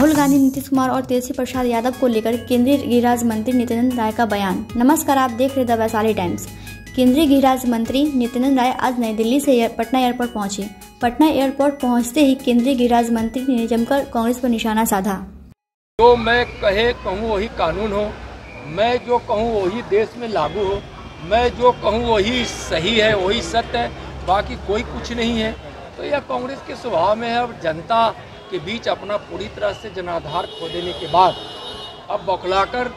राहुल गांधी, नीतीश कुमार और तेजस्वी प्रसाद यादव को लेकर केंद्रीय गृह मंत्री नित्यानंद राय का बयान। नमस्कार, आप देख रहे द वैशाली टाइम्स। केंद्रीय गृह मंत्री नित्यानंद राय आज नई दिल्ली से पटना एयरपोर्ट पहुंचे। पटना एयरपोर्ट पहुंचते ही केंद्रीय गृह मंत्री ने जमकर कांग्रेस पर निशाना साधा। जो मैं कहूँ वही कानून हो, मैं जो कहूँ वही देश में लागू हो, मैं जो कहूँ वही सही है, वही सत्य है, बाकी कोई कुछ नहीं है। तो यह कांग्रेस के स्वभाव में है। अब जनता के बीच अपना पूरी तरह से जनाधार खो देने के बाद अब बौखलाकर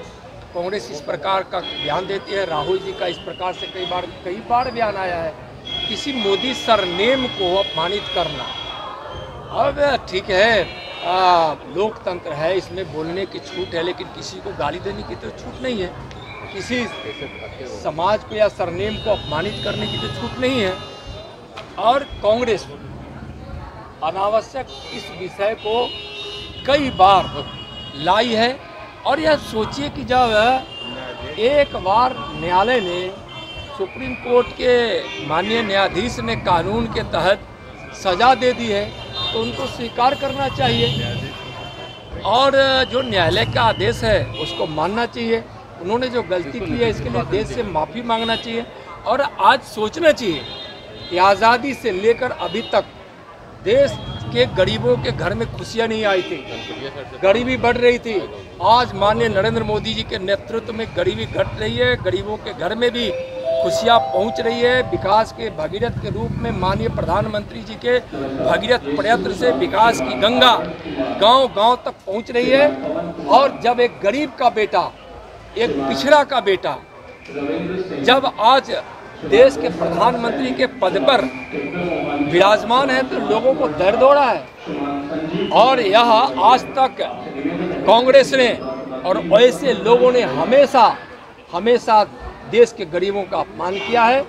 कांग्रेस इस प्रकार का बयान देती है। राहुल जी का इस प्रकार से कई बार बयान आया है, किसी मोदी सरनेम को अपमानित करना। अब ठीक है, लोकतंत्र है, इसमें बोलने की छूट है, लेकिन किसी को गाली देने की तो छूट नहीं है, किसी समाज को या सरनेम को अपमानित करने की तो छूट नहीं है। और कांग्रेस अनावश्यक इस विषय को कई बार लाई है। और यह सोचिए कि जब एक बार न्यायालय ने, सुप्रीम कोर्ट के माननीय न्यायाधीश ने कानून के तहत सज़ा दे दी है, तो उनको स्वीकार करना चाहिए और जो न्यायालय का आदेश है उसको मानना चाहिए। उन्होंने जो गलती की है इसके लिए देश से माफ़ी मांगना चाहिए। और आज सोचना चाहिए कि आज़ादी से लेकर अभी तक देश के गरीबों के घर में खुशियां नहीं आई थी, गरीबी बढ़ रही थी। आज माननीय नरेंद्र मोदी जी के नेतृत्व में गरीबी घट रही है, गरीबों के घर में भी खुशियां पहुंच रही है। विकास के भगीरथ के रूप में माननीय प्रधानमंत्री जी के भगीरथ प्रयत्न से विकास की गंगा गांव-गांव तक पहुंच रही है। और जब एक गरीब का बेटा, एक पिछड़ा का बेटा जब आज देश के प्रधानमंत्री के पद पर विराजमान है तो लोगों को दर्द हो रहा है। और यह आज तक कांग्रेस ने और ऐसे लोगों ने हमेशा देश के गरीबों का अपमान किया है,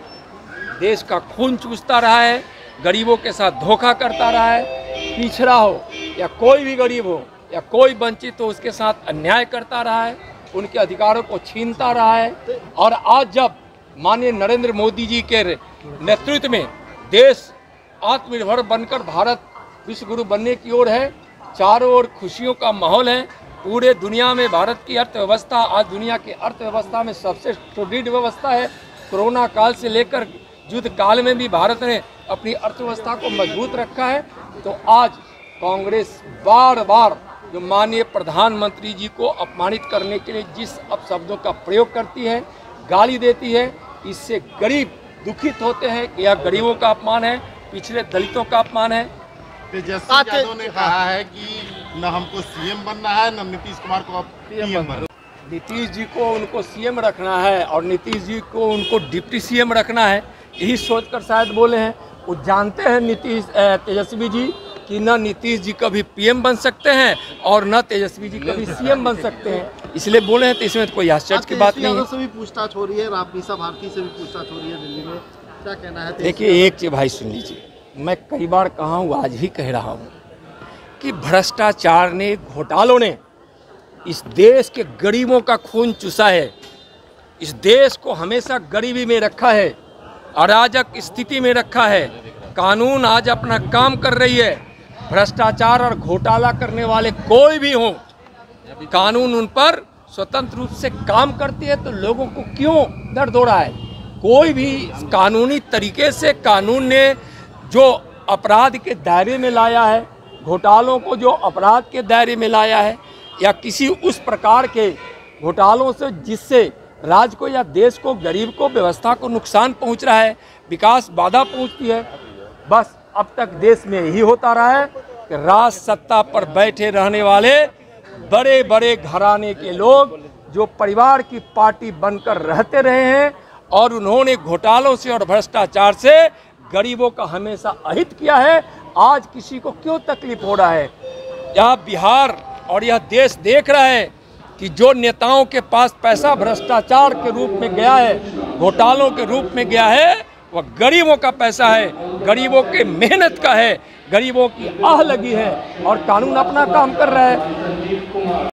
देश का खून चूसता रहा है, गरीबों के साथ धोखा करता रहा है। पिछड़ा हो या कोई भी गरीब हो या कोई वंचित हो, उसके साथ अन्याय करता रहा है, उनके अधिकारों को छीनता रहा है। और आज जब माननीय नरेंद्र मोदी जी के नेतृत्व में देश आत्मनिर्भर बनकर भारत विश्व गुरु बनने की ओर है, चारों ओर खुशियों का माहौल है। पूरे दुनिया में भारत की अर्थव्यवस्था आज दुनिया की अर्थव्यवस्था में सबसे सुदृढ़ व्यवस्था है। कोरोना काल से लेकर युद्ध काल में भी भारत ने अपनी अर्थव्यवस्था को मजबूत रखा है। तो आज कांग्रेस बार बार जो माननीय प्रधानमंत्री जी को अपमानित करने के लिए जिस अपशब्दों का प्रयोग करती है, गाली देती है, इससे गरीब दुखित होते हैं कि यह गरीबों का अपमान है, पिछले दलितों का अपमान है। तेजस्वी यादव ने कहा है कि न हमको सीएम बनना है, न नीतीश कुमार को पीएम बनना। नीतीश जी को उनको सीएम रखना है और नीतीश जी को उनको डिप्टी सीएम रखना है, यही सोचकर शायद बोले हैं। वो जानते हैं तेजस्वी जी कि न नीतीश जी कभी पीएम बन सकते हैं और न तेजस्वी जी कभी सीएम बन सकते हैं, इसलिए बोले हैं। तो इसमें कोई आश्चर्य की बात नहीं है। से भी पूछताछ हो रही है, रामनीसा भारती से भी पूछताछ हो रही है दिल्ली में, क्या कहना है? देखिए, एक चीज भाई सुन लीजिए, मैं कई बार कहा हूँ, आज भी कह रहा हूँ कि भ्रष्टाचार ने, घोटालों ने इस देश के गरीबों का खून चूसा है, इस देश को हमेशा गरीबी में रखा है, अराजक स्थिति में रखा है। कानून आज अपना काम कर रही है, भ्रष्टाचार और घोटाला करने वाले कोई भी हों, कानून उन पर स्वतंत्र रूप से काम करती है। तो लोगों को क्यों दर्द हो रहा है? कोई भी कानूनी तरीके से कानून ने जो अपराध के दायरे में लाया है, घोटालों को जो अपराध के दायरे में लाया है, या किसी उस प्रकार के घोटालों से जिससे राज्य को या देश को, गरीब को, व्यवस्था को नुकसान पहुंच रहा है, विकास बाधा पहुंचती है, बस अब तक देश में यही होता रहा है कि राज सत्ता पर बैठे रहने वाले बड़े बड़े घराने के लोग जो परिवार की पार्टी बनकर रहते रहे हैं और उन्होंने घोटालों से और भ्रष्टाचार से गरीबों का हमेशा अहित किया है। आज किसी को क्यों तकलीफ हो रहा है? यह बिहार और यह देश देख रहा है कि जो नेताओं के पास पैसा भ्रष्टाचार के रूप में गया है, घोटालों के रूप में गया है, वह गरीबों का पैसा है, गरीबों के मेहनत का है, गरीबों की आह लगी है और कानून अपना काम कर रहा है।